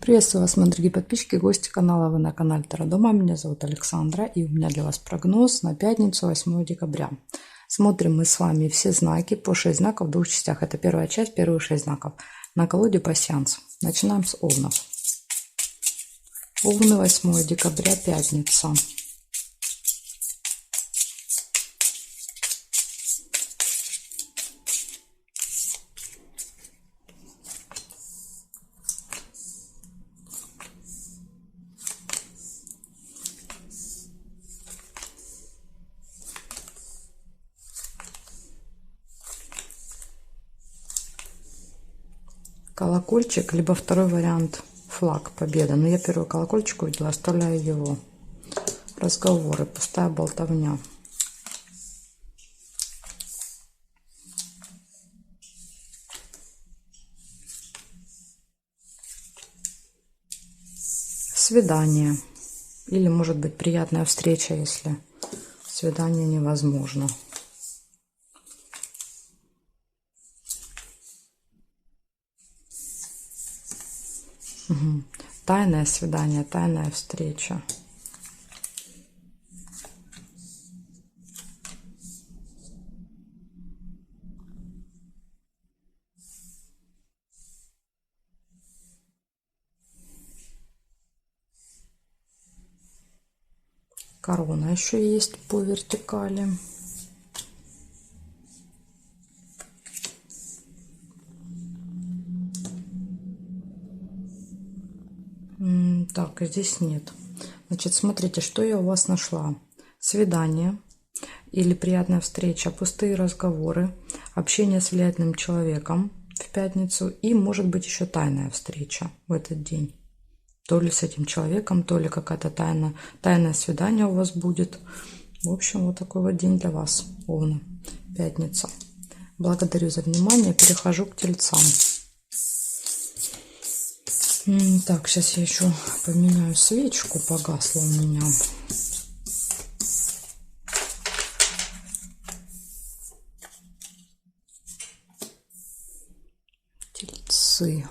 Приветствую вас, мои дорогие подписчики, гости канала. Вы на канале Таро Дома. Меня зовут Александра, и у меня для вас прогноз на пятницу, 8 декабря. Смотрим мы с вами все знаки по 6 знаков в двух частях. Это первая часть, первые 6 знаков. На колоде пасьянс. Начинаем с овнов. Овны, 8 декабря, пятница. Колокольчик, либо второй вариант флаг, победа. Но я первый колокольчик увидела, оставляю его. Разговоры, пустая болтовня. Свидание. Или может быть приятная встреча, если свидание невозможно. Тайное свидание, тайная встреча. Корона еще есть по вертикали. Так, здесь нет. Значит, смотрите, что я у вас нашла. Свидание или приятная встреча, пустые разговоры, общение с влиятельным человеком в пятницу и, может быть, еще тайная встреча в этот день. То ли с этим человеком, то ли какая-то тайное свидание у вас будет. В общем, вот такой вот день для вас, Овны, пятница. Благодарю за внимание. Перехожу к тельцам. Так, сейчас я еще поменяю свечку, погасла у меня. Тельцы.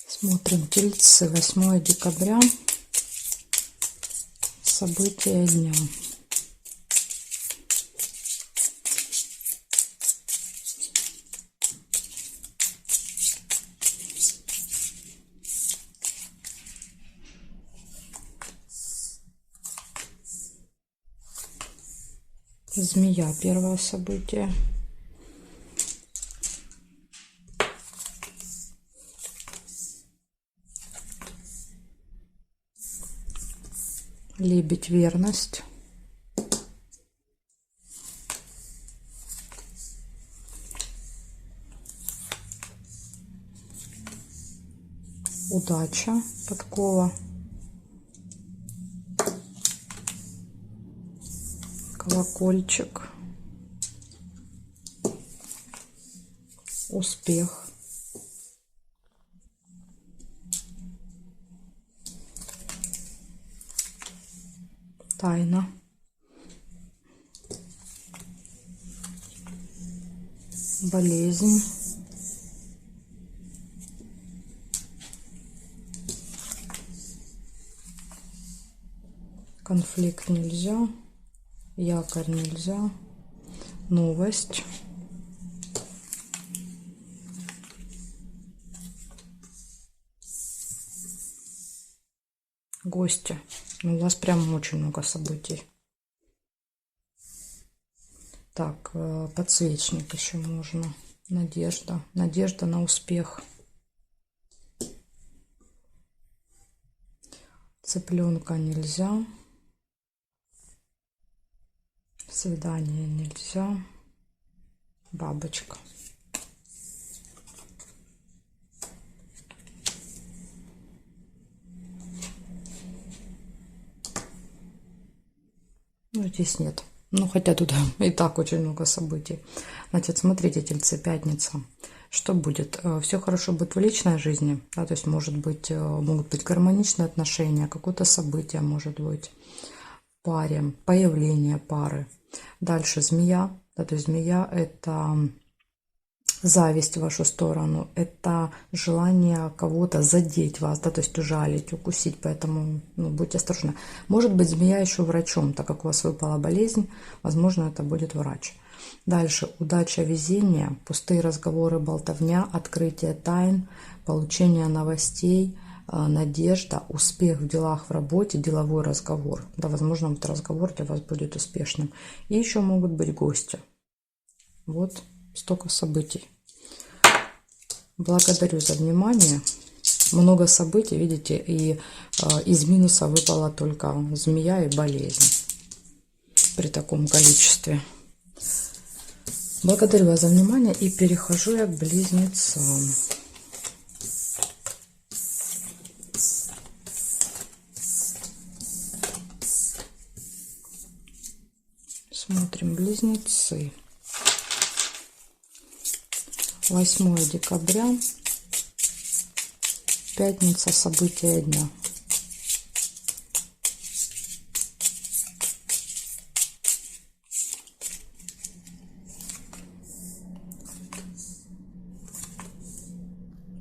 Смотрим тельцы, 8 декабря. События дня. Змея, первое событие. Лебедь, верность. Удача, подкова. Колокольчик. Успех. Тайна. Болезнь. Конфликт нельзя. Якорь нельзя. Новость. Гости. У вас прям очень много событий. Так, подсвечник еще можно. Надежда. Надежда на успех. Цыпленка нельзя. Свидание нельзя. Бабочка. Ну, здесь нет. Ну, хотя тут и так очень много событий. Значит, смотрите, тельцы, пятница. Что будет? Все хорошо будет в личной жизни. Да, то есть, может быть, могут быть гармоничные отношения, какое-то событие может быть в паре, появление пары. Дальше змея. Да, то есть змея — это зависть в вашу сторону, это желание кого-то задеть вас, да, то есть ужалить, укусить, поэтому будьте осторожны. Может быть, змея еще врачом, так как у вас выпала болезнь, возможно, это будет врач. Дальше удача, везение, пустые разговоры, болтовня, открытие тайн, получение новостей, надежда, успех в делах, в работе, деловой разговор. Да, возможно, вот разговор для вас будет успешным. И еще могут быть гости. Вот столько событий. Благодарю за внимание. Много событий, видите, и из минуса выпала только змея и болезнь при таком количестве. Благодарю вас за внимание и перехожу я к близнецам. Смотрим, близнецы. 8 декабря, пятница, события дня.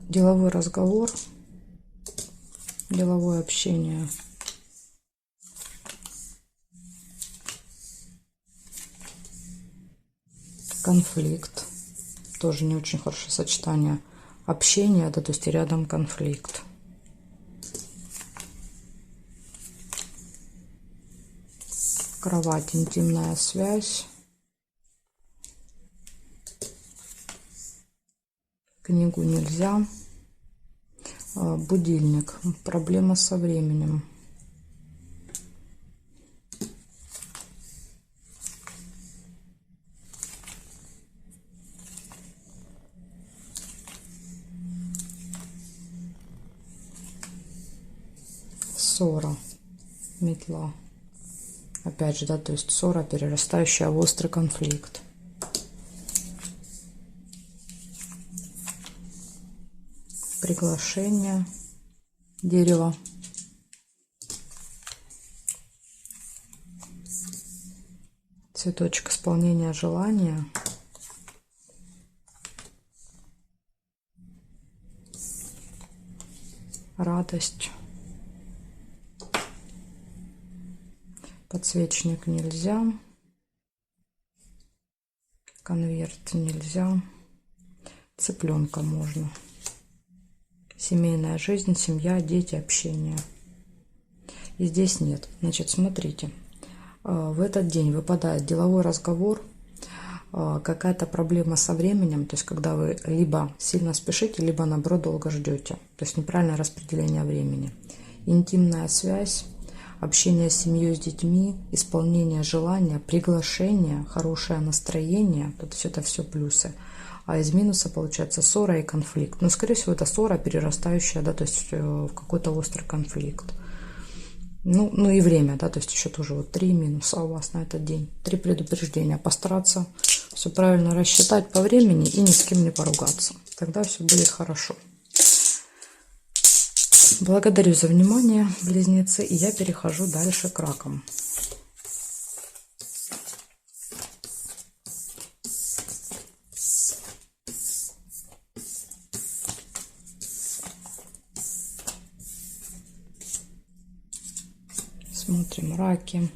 Деловой разговор, деловое общение. Конфликт. Тоже не очень хорошее сочетание. Общение, да, то есть рядом конфликт. Кровать, интимная связь. Книгу нельзя. Будильник. Проблема со временем. Ссора, метла. Опять же, да, то есть ссора, перерастающая в острый конфликт. Приглашение, дерево. Цветочек, исполнения желания. Радость. Подсвечник нельзя. Конверт нельзя. Цыпленка можно. Семейная жизнь, семья, дети, общение. И здесь нет. Значит, смотрите. В этот день выпадает деловой разговор, какая-то проблема со временем, то есть когда вы либо сильно спешите, либо наоборот долго ждете. То есть неправильное распределение времени. Интимная связь. Общение с семьей, с детьми, исполнение желания, приглашение, хорошее настроение. То есть это все плюсы. А из минуса получается ссора и конфликт. Но, скорее всего, это ссора, перерастающая, да, то есть в какой-то острый конфликт. Ну и время, да, то есть еще тоже вот 3 минуса у вас на этот день. 3 предупреждения. Постараться все правильно рассчитать по времени и ни с кем не поругаться. Тогда все будет хорошо. Благодарю за внимание, близнецы, и я перехожу дальше к ракам. Смотрим, раки.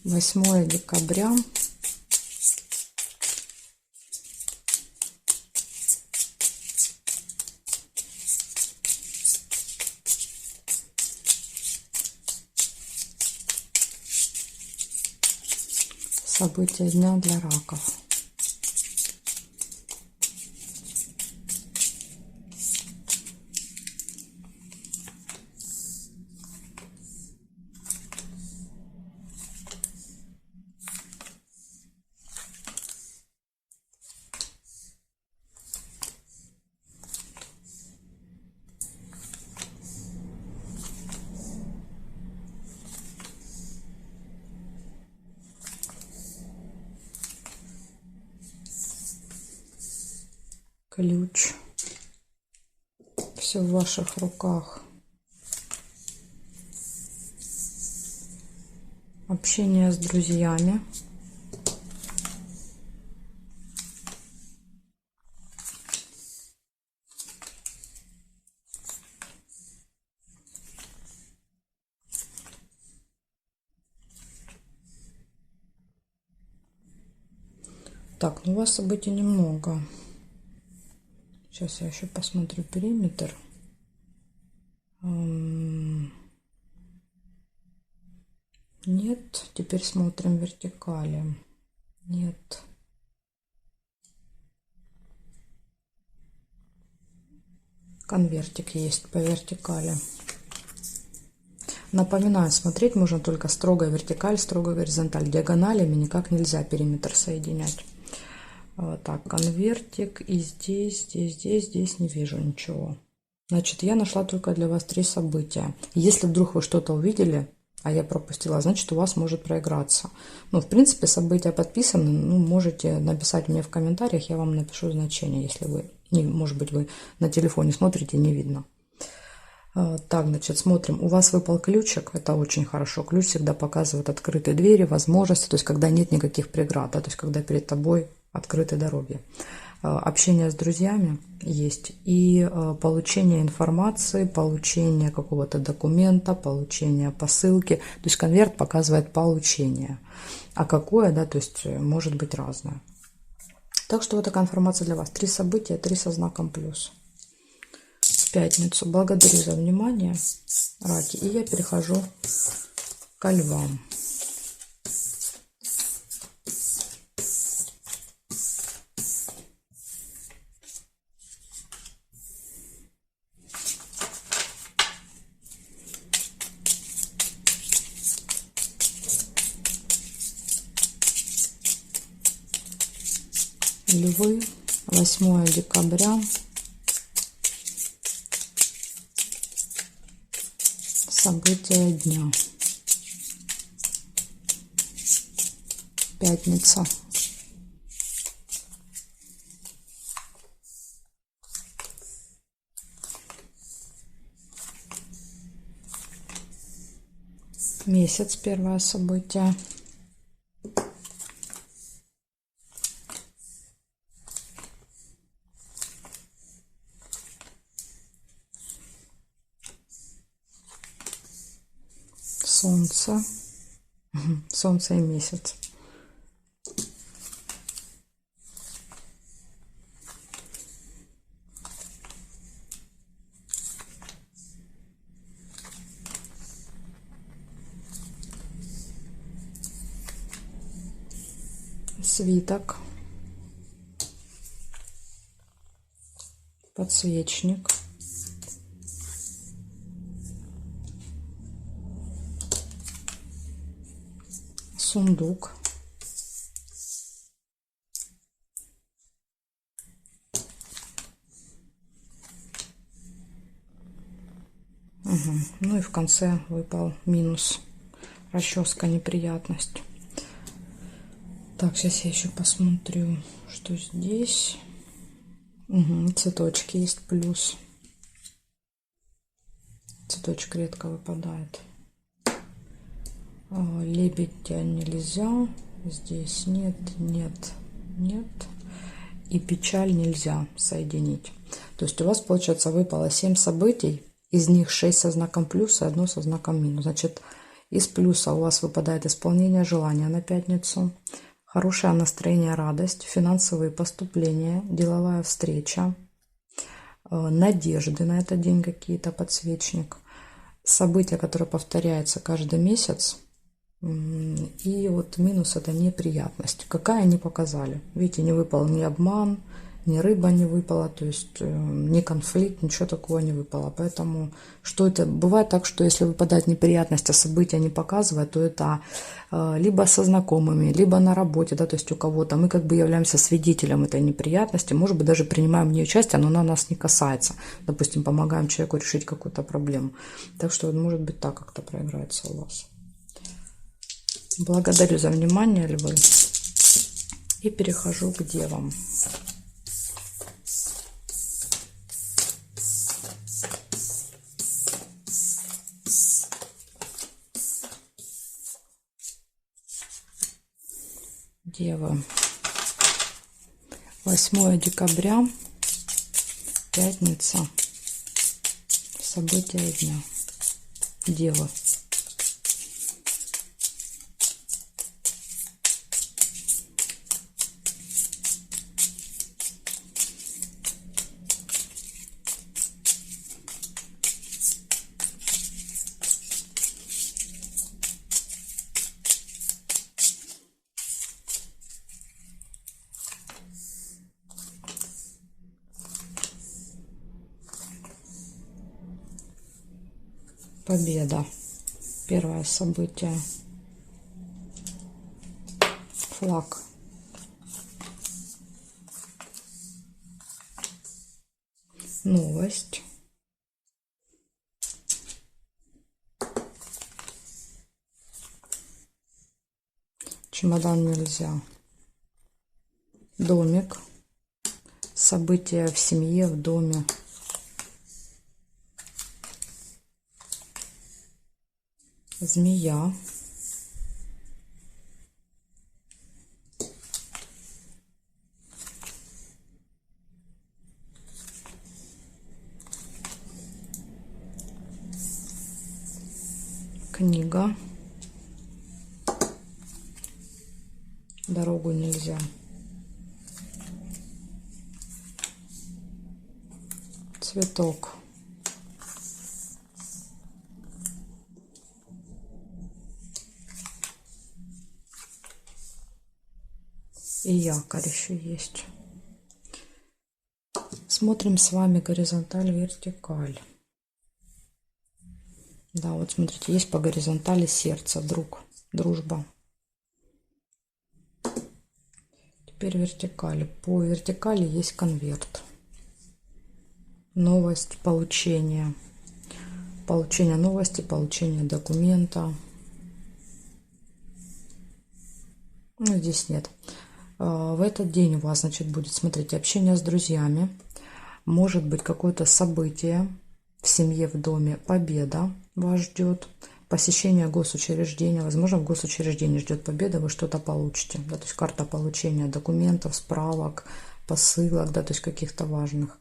8 декабря. События дня для раков. Ключ. Все в ваших руках. Общение с друзьями. Так, ну у вас событий немного. Сейчас я еще посмотрю периметр. Нет. Теперь смотрим вертикали. Нет. Конвертик есть по вертикали. Напоминаю, смотреть можно только строго вертикаль, строго горизонталь. Диагоналями никак нельзя периметр соединять. Вот так, конвертик. И здесь не вижу ничего. Значит, я нашла только для вас 3 события. Если вдруг вы что-то увидели, а я пропустила, значит, у вас может проиграться. Ну, в принципе, события подписаны. Ну, можете написать мне в комментариях, я вам напишу значение, если вы, может быть, вы на телефоне смотрите, не видно. Так, значит, смотрим. У вас выпал ключик, это очень хорошо. Ключ всегда показывает открытые двери, возможности, то есть когда нет никаких преград, да, то есть когда перед тобой открытые дороги. Общение с друзьями есть и получение информации, получение какого-то документа, получение посылки. То есть конверт показывает получение. А какое, да, то есть может быть разное. Так что вот такая информация для вас. 3 события, 3 со знаком плюс. В пятницу. Благодарю за внимание, раки. И я перехожу ко львам. Львы, 8 декабря. События дня. Пятница. Месяц, первое событие. Солнце. Солнце и месяц. Свиток. Подсвечник. Сундук. Ну и в конце выпал минус. Расческа, неприятность. Так, сейчас я еще посмотрю, что здесь. Цветочки есть плюс. Цветочек редко выпадает. Лебедя нельзя. Здесь нет. И печаль нельзя соединить. То есть у вас, получается, выпало 7 событий. Из них 6 со знаком плюса и 1 со знаком минус. Значит, из плюса у вас выпадает исполнение желания на пятницу. Хорошее настроение, радость, финансовые поступления, деловая встреча, надежды на этот день какие-то, подсвечник, события, которые повторяются каждый месяц. И вот минус — это неприятность. Какая они показали? Видите, не выпал ни обман, ни рыба не выпала, то есть ни конфликт, ничего такого не выпало. Поэтому что это? Бывает так, что если выпадает неприятность, а события не показывают, то это либо со знакомыми, либо на работе, да, то есть у кого-то. Мы как бы являемся свидетелем этой неприятности, может быть, даже принимаем в ней участие, но она нас не касается. Допустим, помогаем человеку решить какую-то проблему. Так что, может быть, так как-то проиграется у вас. Благодарю за внимание, львы. И перехожу к девам. Девы. 8 декабря. Пятница. События дня. Девы. Победа. Первое событие. Флаг. Новость. Чемодан нельзя. Домик. События в семье, в доме. Змея. Книга. Дорогу нельзя. Цветок. И якорь еще есть. Смотрим с вами горизонталь, вертикаль. Да, вот смотрите, есть по горизонтали сердце, друг, дружба. Теперь вертикали. По вертикали есть конверт. Новость, получение. Получение новости, получение документа. Ну, здесь нет. В этот день у вас, значит, будет, смотрите, общение с друзьями. Может быть какое-то событие в семье, в доме, победа вас ждет. Посещение госучреждения, возможно, в госучреждении ждет победа, вы что-то получите. Да, то есть карта получения документов, справок, посылок, да, то есть каких-то важных.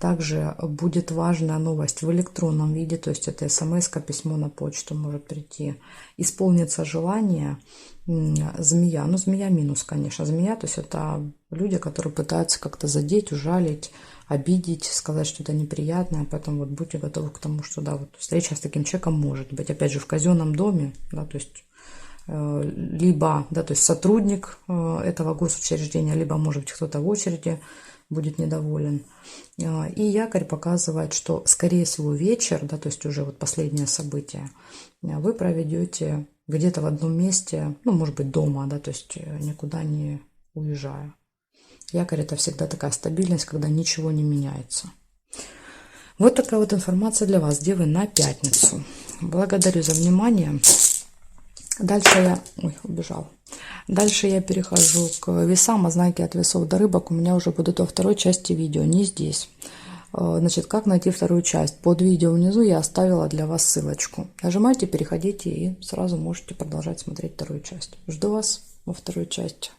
Также будет важная новость в электронном виде, то есть это смс-ка, письмо на почту может прийти. Исполнится желание. Змея, ну змея минус, конечно, змея, то есть это люди, которые пытаются как-то задеть, ужалить, обидеть, сказать что-то неприятное, поэтому вот будьте готовы к тому, что да, вот встреча с таким человеком может быть, опять же, в казенном доме, да, то есть либо, да, то есть сотрудник этого госучреждения, либо, может быть, кто-то в очереди будет недоволен. И якорь показывает, что, скорее всего, вечер, да, то есть уже вот последнее событие, вы проведете где-то в одном месте, ну, может быть, дома, да, то есть никуда не уезжая. Якорь — это всегда такая стабильность, когда ничего не меняется. Вот такая вот информация для вас, девы, на пятницу. Благодарю за внимание. Дальше я... Ой, убежал. Дальше я перехожу к весам, а знаки от весов до рыбок у меня уже будут во второй части видео, не здесь. Значит, как найти вторую часть? Под видео внизу я оставила для вас ссылочку. Нажимайте, переходите и сразу можете продолжать смотреть вторую часть. Жду вас во второй части.